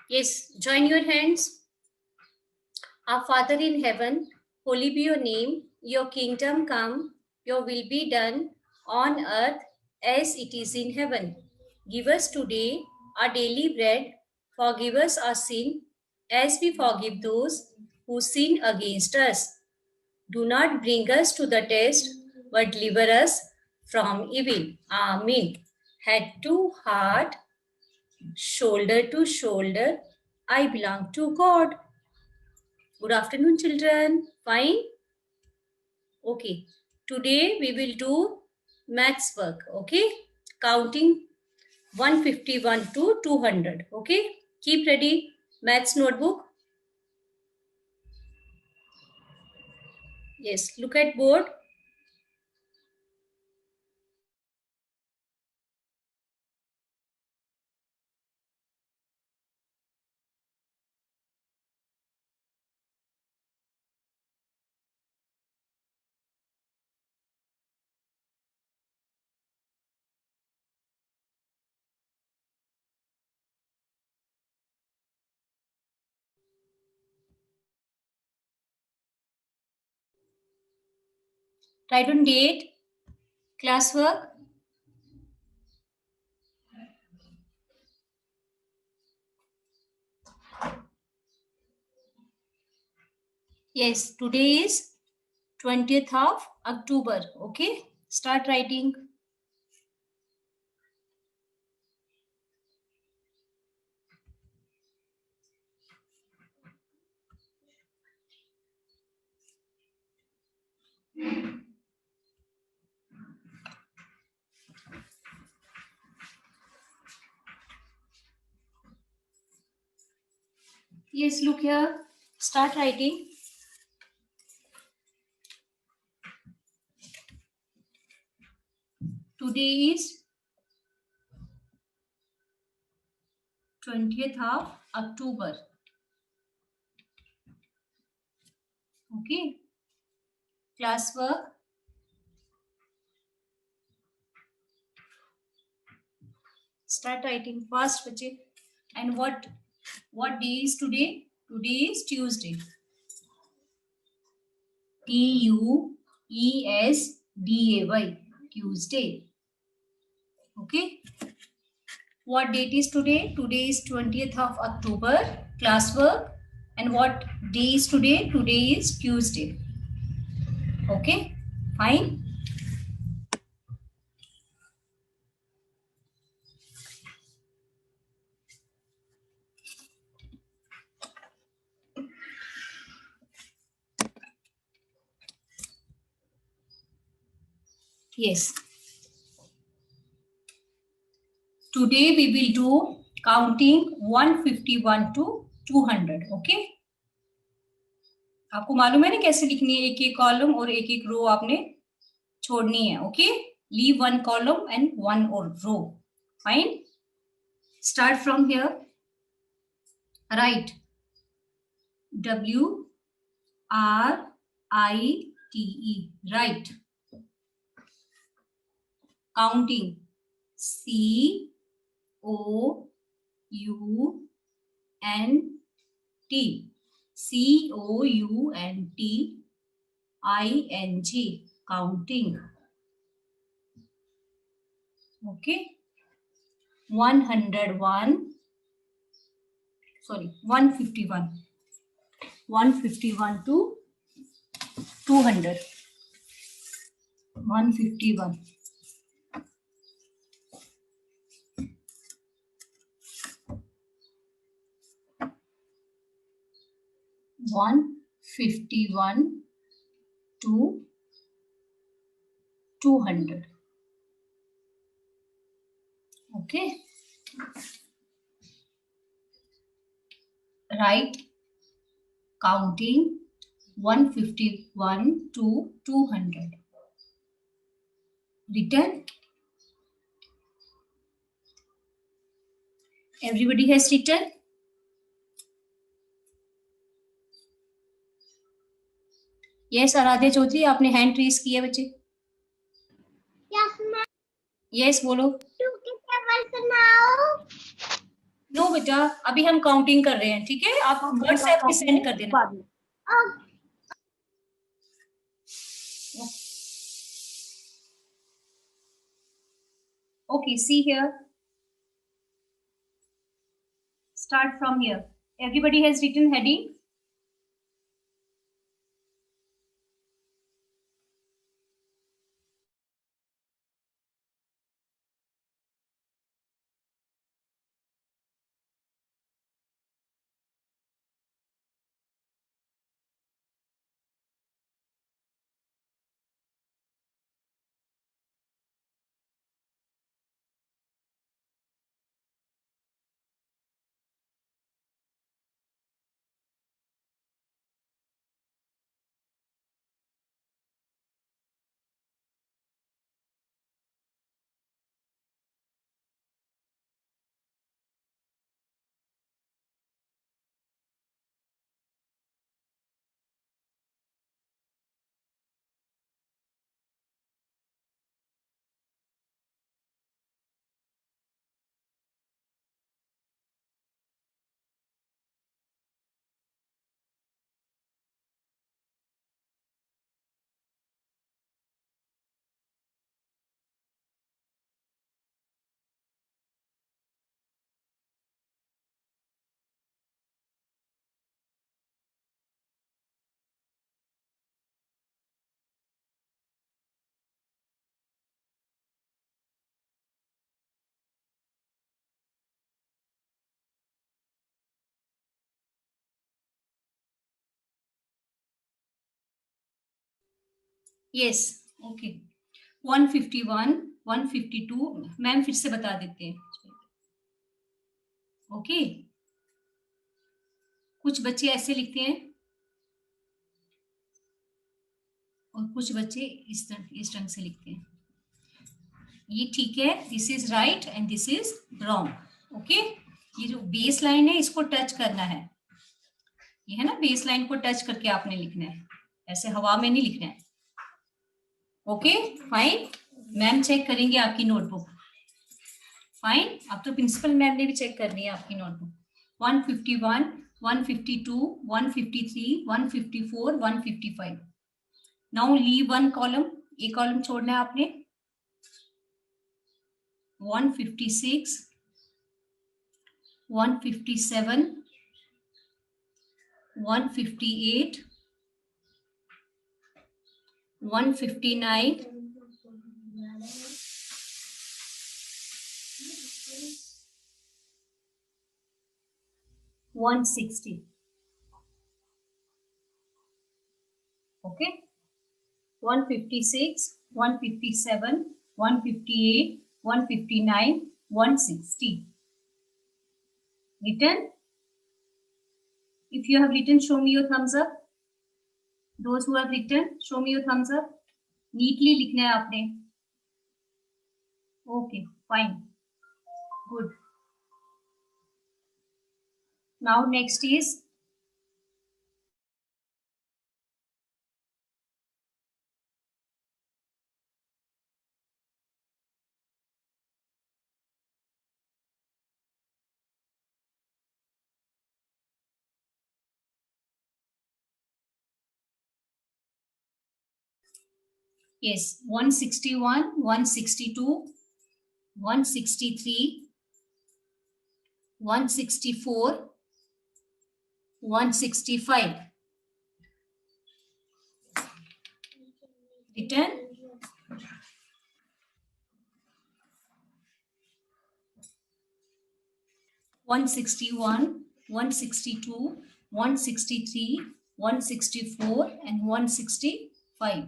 Yes, join your hands. Our Father in heaven, holy be your name. Your kingdom come, your will be done on earth as it is in heaven. Give us today our daily bread. Forgive us our sin as we forgive those who sin against us. Do not bring us to the test, but deliver us from evil. Amen. Head to heart, shoulder to shoulder, I belong to God. Good afternoon, children. Fine? Okay. Today we will do maths work. Okay. Counting 151 to 200. Okay. Keep ready. Maths notebook. Yes. Look at board. Write on date. Class work. Yes. Today is 20th of October. Okay. Start writing. Yes. Look here. Start writing. Today is 20th of October. Okay. Class work. Start writing fast, बच्चे. And what day is today? Today is Tuesday. Tuesday. Tuesday. Okay. What date is today? Today is 20th of October. Class work. And what day is today? Today is Tuesday. Okay. Fine. Yes. Today we will do counting 151 to 200. Okay. आपको मालूम है ना कैसे लिखनी है, एक एक column और एक एक रो आपने छोड़नी है. Okay. Leave one column and one और row. Fine. Start from here. Write. WRITE. Write. Counting. COUNT. COUNTING. Counting. Okay. 101. Sorry, 151. 151 to 200. 151. 151 to 200. Okay. Write counting 151 to 200. Written. Everybody has written. Yes, Aaradhya Chaudhary, आपने hand raise किया बच्चे. Yes, ma'am. Yes, बोलो. 2 के table बनाओ. No बेटा, अभी हम counting कर रहे हैं, ठीक है? आप व्हाट्सएप पे सेंड कर देना बाद में। Okay, see here. Start from here. Everybody has written heading. Yes, okay. 151, 152, ma'am फिर से बता देते हैं. ओके, कुछ बच्चे ऐसे लिखते हैं और कुछ बच्चे इस ढंग से लिखते हैं. ये ठीक है, this is right and this is wrong. Okay, ये जो बेस लाइन है इसको टच करना है. ये है ना, बेस लाइन को टच करके आपने लिखना है, ऐसे हवा में नहीं लिखना है. ओके फाइन, मैम चेक करेंगे आपकी नोटबुक. फाइन, अब तो प्रिंसिपल मैम ने भी चेक करनी है आपकी notebook. 151, 152, 153, 154, 155. Now leave one column, एक कॉलम छोड़ना है आपने. 156, 157, 158, 159, 160. Okay, 156, 157, 158, 159, 160. Written? If you have written, show me your thumbs up. Those who have written, show me your thumbs up. Neatly लिखना है आपने. Okay, fine. Good. Now next is yes, 161, 162, 163, 164, 165. Written? One 161, 162, 163, 164, and 165.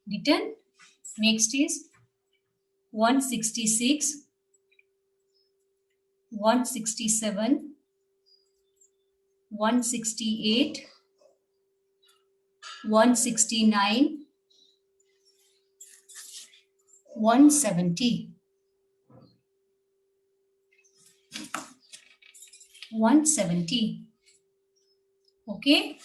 Written? Next is 166, 167, 168, 169, 170. 170. Okay.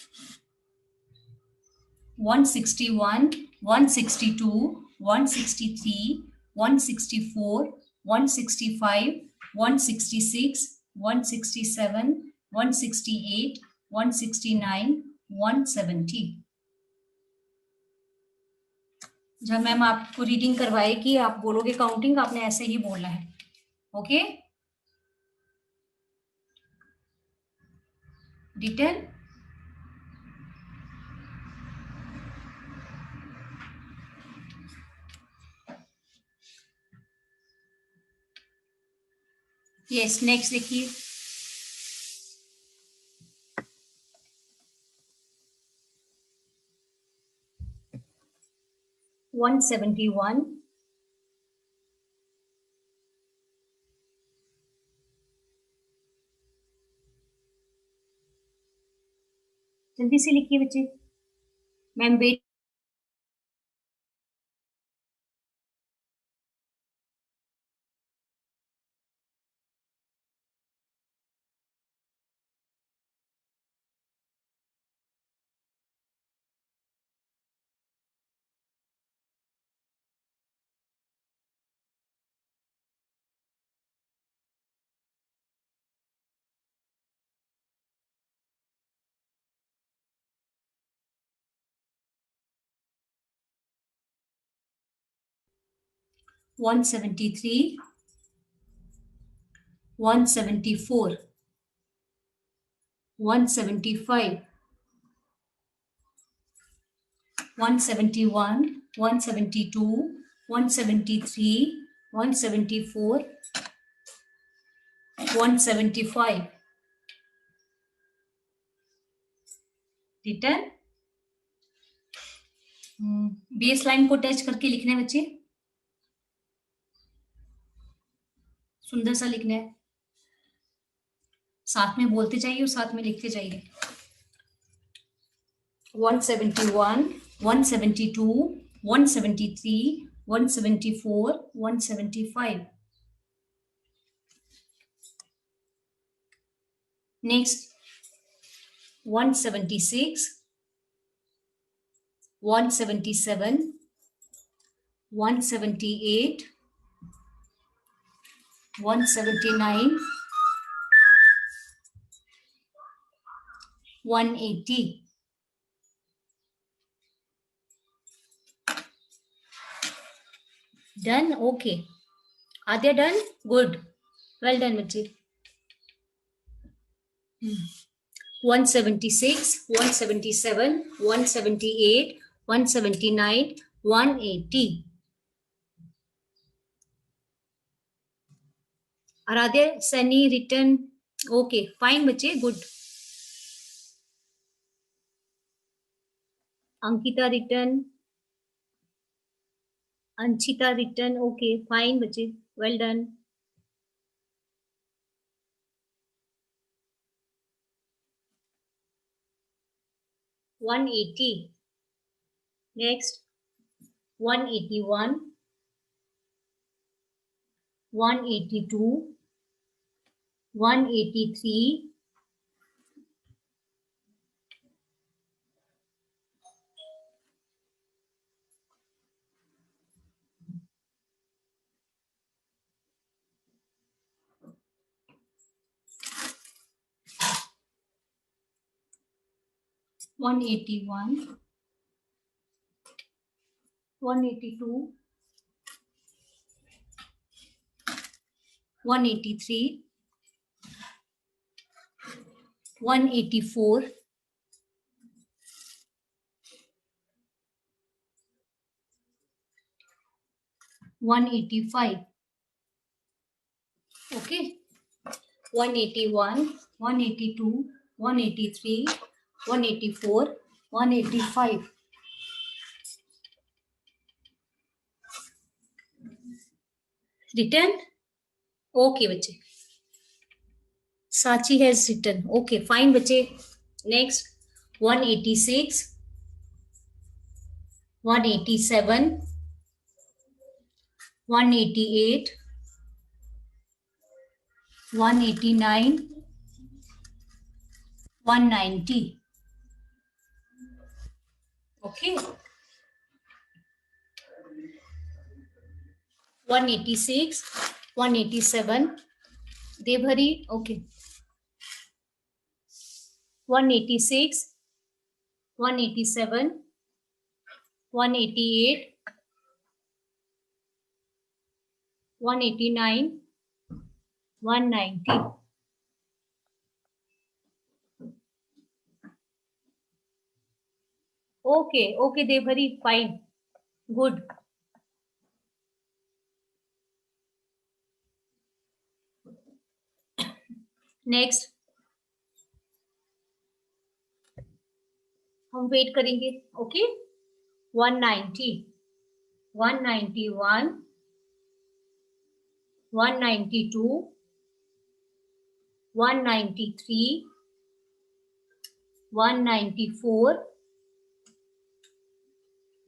161, 162, 163, 164, 165, 166, 167, 168, 169, 170. जब ma'am आपको reading करवाएगी आप बोलोगे counting, आपने ऐसे ही बोलना है. Okay, written. यस, नेक्स्ट देखिए. 171, जल्दी से लिखिए बच्चे. Ma'am wait. One 173, 174, 175, 171, 172, 173, 174, 175. Return. Base line को टच करके लिखना है बच्चे. सुंदर सा लिखना है. साथ में बोलते जाइए और साथ में लिखते जाइए. 171, 172, 173, 174, 175. Next, 176, 177, 178, 179, 180. Done? Okay. Are they done? Good. Well done, Mitchell. 176, 177, 178, 179, 180. Are there any written? Okay, fine, बच्चे. Good. Ankita written. Anchita written. Okay, fine, बच्चे. Well done. One 80. Next, 181, 182, 183, 181, 182, 183, 184, 185. Okay. 181, 182, 183, 184, 185. Written? Okay, बच्चे. Sachi has written. Okay, fine, बच्चे. Next, 186, 187, 188, 189, 190. Okay. 186, 187. Devhari, okay. 186, 187, 188, 189, 190. Okay, okay, Devhari, fine. Good. Next. हम wait करेंगे. Okay. 190, 191, 192, 193, 194,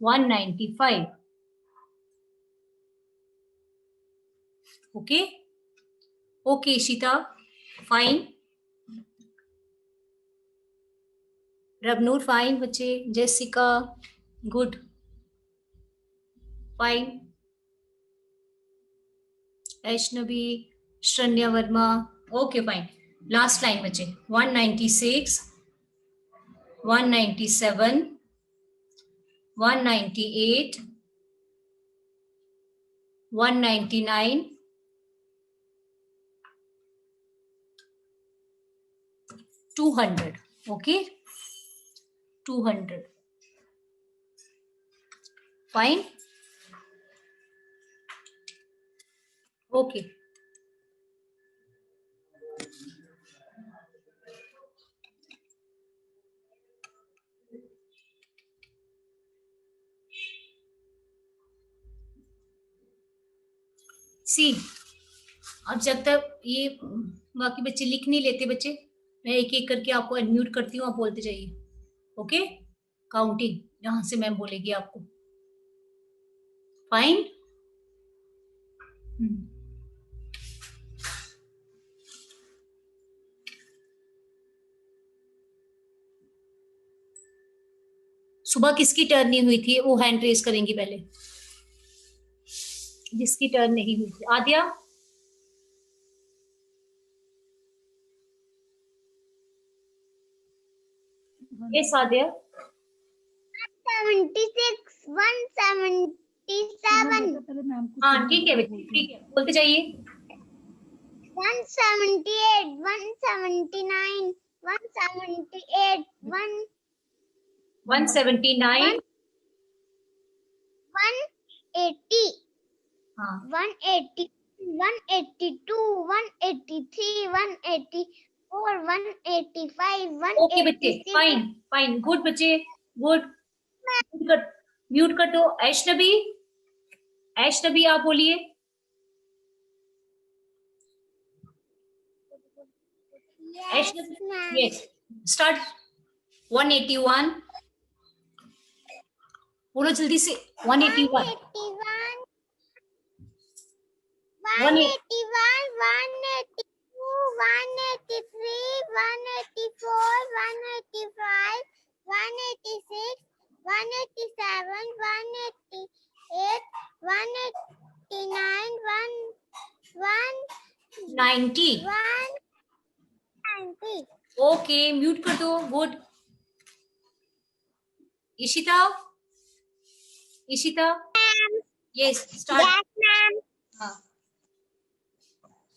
195. Okay. Okay, Ishita, fine. Rabnoor, fine. बच्चे. Jessica, good. Fine. Aishnavi, Shranya Verma, okay, fine. Last line बच्चे. 196, 197, 198, 199, 200. Okay. 200. Fine. Okay. See, अब जब तक ये बाकी बच्चे लिख नहीं लेते बच्चे, मैं एक एक करके आपको अनम्यूट करती हूँ, आप बोलते जाइए. ओके. काउंटिंग यहां से मैम बोलेगी आपको. फाइन. सुबह किसकी टर्न नहीं हुई थी वो हैंड रेज करेंगी पहले. जिसकी टर्न नहीं हुई थी. आद्या. यस आद्या. 76, 177. हाँ ठीक है बेटी, ठीक है, बोलते जाइए. 178, 179, 178, 179. 180. हाँ. 180, 182, 183, 184, 185, ओके बच्चे. 186. Fine fine. गुड बच्चे. गुड. म्यूट कर दो. ऐशनबी, ऐशनबी आप बोलिए. Yes, ma'am. Yes. Start. 181. बोलो जल्दी से. 181. 181, 182, 183, 184, 185, 186, 187, 188, 189, 90. 190. ओके. म्यूट कर दो. Good. Ishita, Ishita. Yes. Start. Yes, ma'am. हाँ.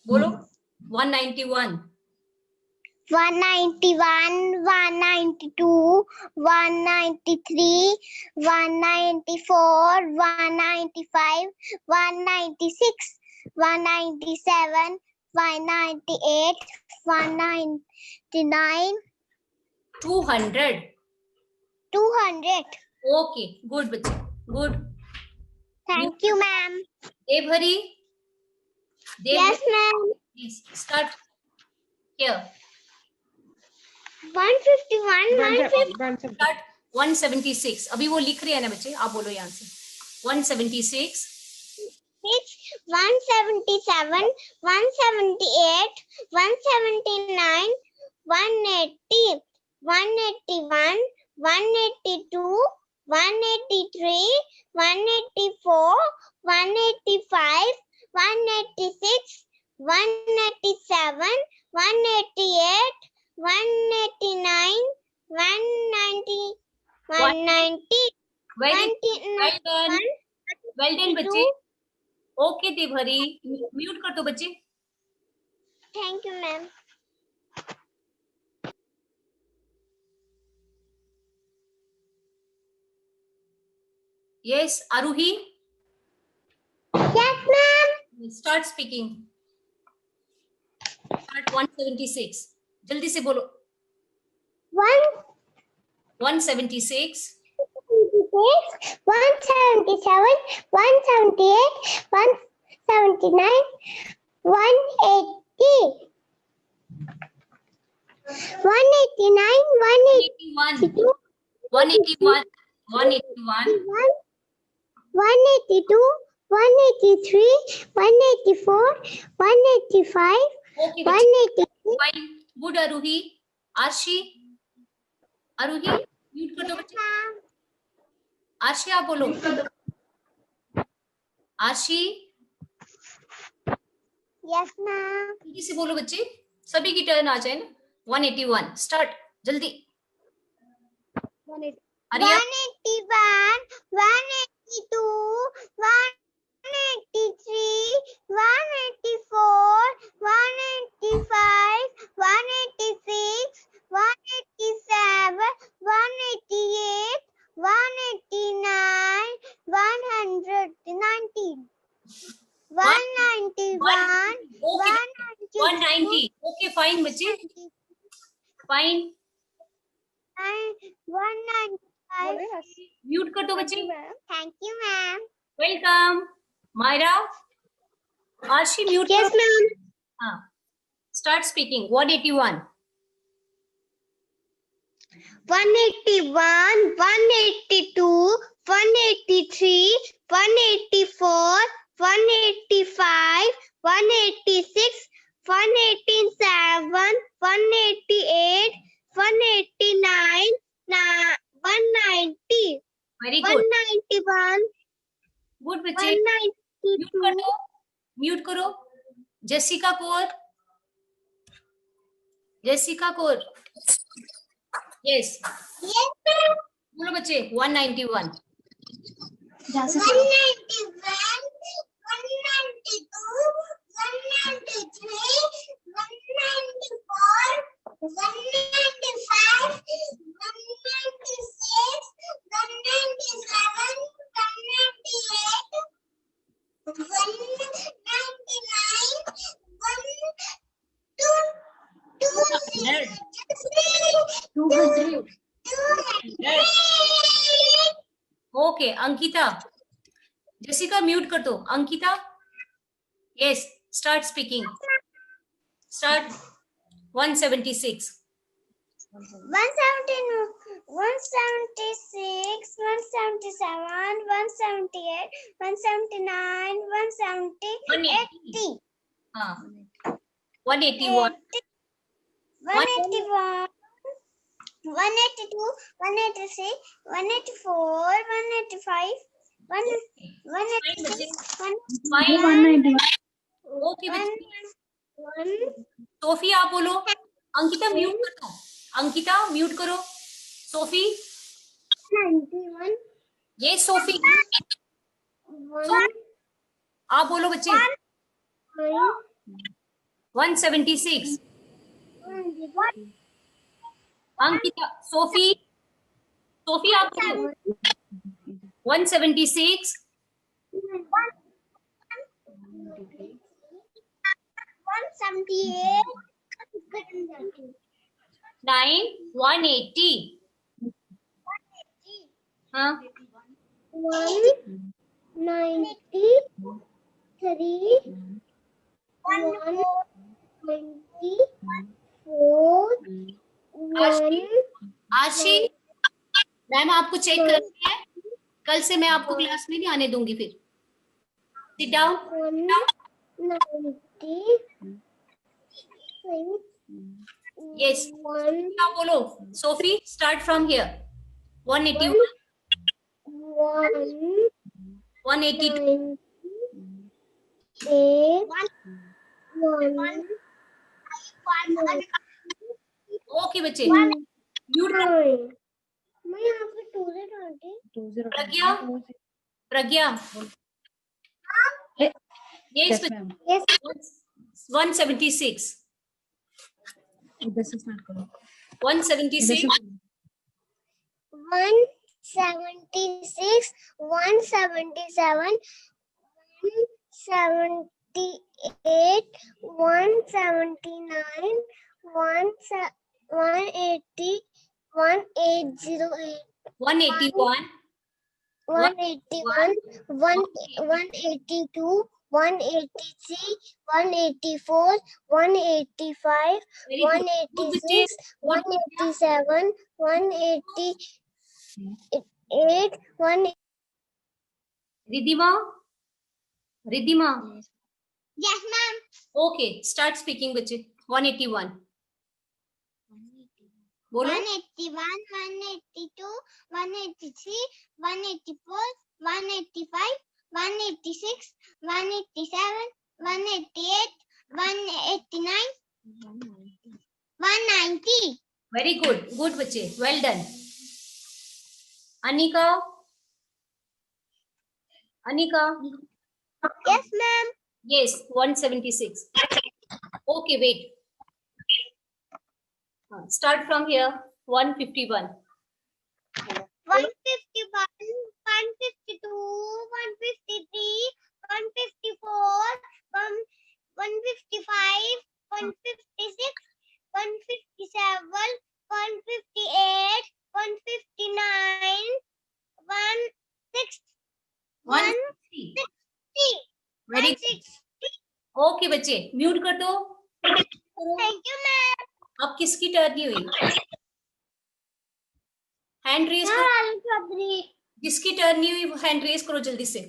बोलो. 191. 191, 192, 193, 194, 195, 196, 197, 198, 199, 200. 200. ओके. गुड बच्चे. Good. Thank you, ma'am. देवहरी. Yes, ma'am. Yes. Start. Here. 151, 150. Start. 176. अभी वो लिख रहे हैं ना बच्चे, आप बोलो यहाँ से. 176. 177, 178, 179, 180, 181, 182, 183, 184, 185, 186, 187, 188, 189, 190, 190, Very well done. 191, Well done 192. बच्चे. ओके देवहरी, म्यूट कर दो बच्चे. Thank you, ma'am. Yes, Aruhi, Yes, ma'am. start speaking. Start 176. जल्दी से बोलो. 176. 177, 178, 179, 180, 189, 182, 181. 181. 182, 183, 184, 185, Okay, बच्चे. 186. Fine. Good, Aruhi. Arshi. Aruhi, mute कर दो बच्चे. आरशी आप बोलो. आरशी Yes, ma'am. जल्दी से बोलो बच्चे. सभी की टर्न आ जाए ना. 181. स्टार्ट जल्दी. 181, हरिया. 182, 183, 184, 185, 186, 187, 188, 189, 190, 191, Okay, 190. Okay, fine बच्चे. Fine. 195. म्यूट कर दो बच्चे. Thank you, ma'am. Welcome. Myra. Aarshi mute Yes, करो. ma'am. हाँ. Start speaking. 181. 181, 182, 183, 184, 185, 186, 187, 188, 189, 190, very good. 191, good बच्चे. म्यूट कर 192. दो. म्यूट करो. Jessica Kaur. Jessica Kaur. Yes. Yes, ma'am. बोलो बच्चे. 191. 191, 192, 193, 194, 195, 196, 197, 198, 199, 200. ओके. अंकिता. जेसिका म्यूट कर दो. Ankita. Yes. Start speaking. Start. 176. 176, 177, 178, 179, 170, 80, हाँ. 181. 181, 182, 183, 184, 185, 186, Fine. ओके बच्चे. 191. सोफी आप बोलो. अंकिता म्यूट कर दो. अंकिता म्यूट करो. सोफी. 91, ये सोफी. आप बोलो बच्चे. 176. अंकिता. सोफी. सोफी आप बोलो. 176. 178, 9. 180. हाँ. 193, 124, आशी. मैम आपको चेक करनी है. कल से मैं आपको क्लास में नहीं आने दूंगी फिर. Sit down. 190. Yes. क्या बोलो. Sophie start from here. 181. 182. 8, one. 1, okay बच्चे, 1, म्यूट कर। 9. मैं यहाँ पे 2 से डालती। प्रज्ञा, प्रज्ञा, yes, Yes, ma'am. Yes, 176, इधर से start करो। 176, 176, 177, 178, 179, 180, 1808, 181, 181, 182, 183, 184, 185, very good. Good बच्चे, 186, 187, 188, 1. Riddhima, Riddhima, Yes, ma'am. Okay start speaking बच्चे। 181 बोलो। 181, 182, 183, 184, 185, 186, 187, 188, 189, 190. वेरी गुड, गुड बच्चे, well done. Anika, Anika, Yes, ma'am. yes, 176. Okay, wait. Start from here. 151. 151, 152, 153, 154, 155, 156, 157, 158, 159, 160, 160. Very good. 160. Okay बच्चे, म्यूट कर दो। Thank you, ma'am. अब किसकी टर्न नहीं हुई? हैंड रेज करो। Chaudhary. जिसकी टर्न नहीं हुई वो हैंड रेज करो जल्दी से।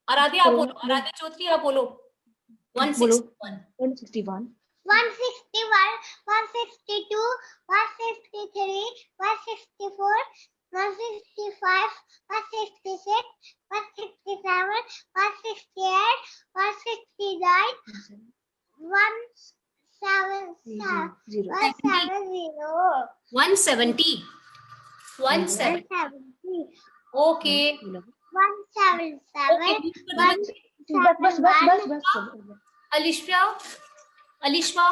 आराध्या आप बोलो, आराध्या चौधरी आप बोलो। 161, 161, 161, 162, 163, 164, 165, 166, 167, 168, 169, 170, 170, 170. 170, Okay. 177, बस Alishwa, Alishwa.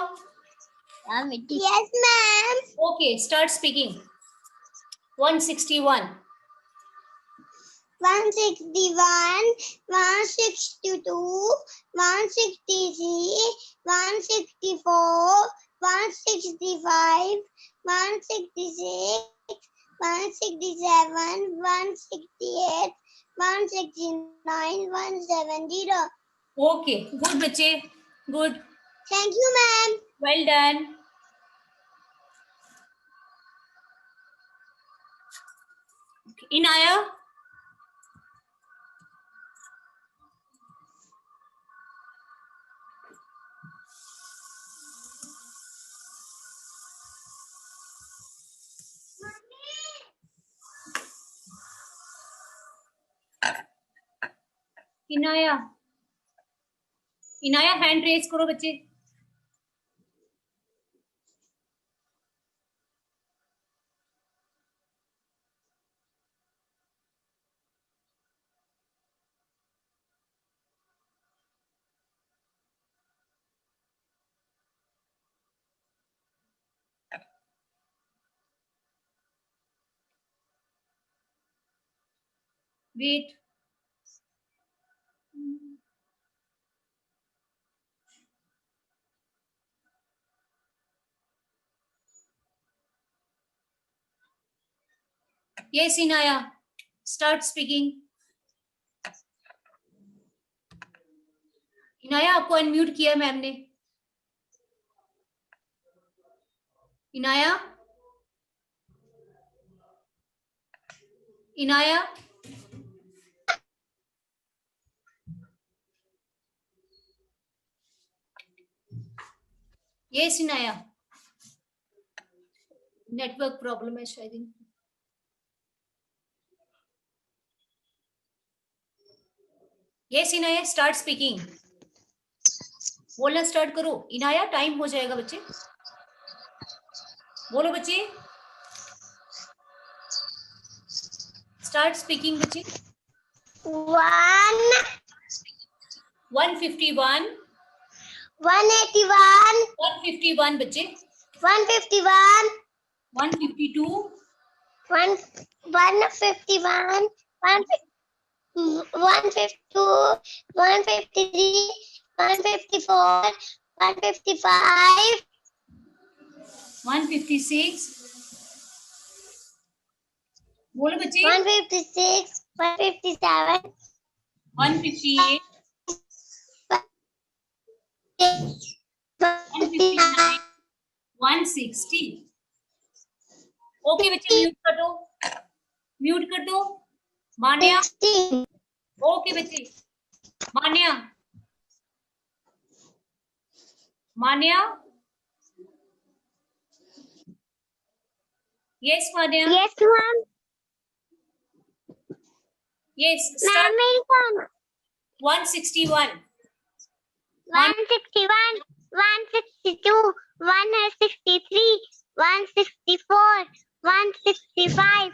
Yes, ma'am. Okay, start speaking. 161, 161, 162, 163, 164, 165, 166, 167, 168, 169, 170. Okay, good बच्चे, good, Thank you, ma'am. well done. Inaya, Inaya, Inaya hand raise करो बच्चे। Wait. Yes, Inaya, start speaking. Inaya आपको अनम्यूट किया मैम ने। Inaya, Inaya, yes Inaya, network problem है शायद। Yes Inaya, start speaking. बोलना start करो। इनाया टाइम हो जाएगा बच्चे, बोलो बच्चे, स्टार्ट स्पीकिंग बच्चे। 151 181 151 बच्चे, 151 152 151 152 153 154 155 156, बोलो बच्चे, 156 157 158 159 160। ओके बच्चे, म्यूट कर दो, म्यूट कर दो। मान्या, 16 ओके बच्चे, मान्या, मान्या, यस मान्या, Yes, ma'am. Yes Ma'am, start. मेरी phone 161 161 162 163 164 165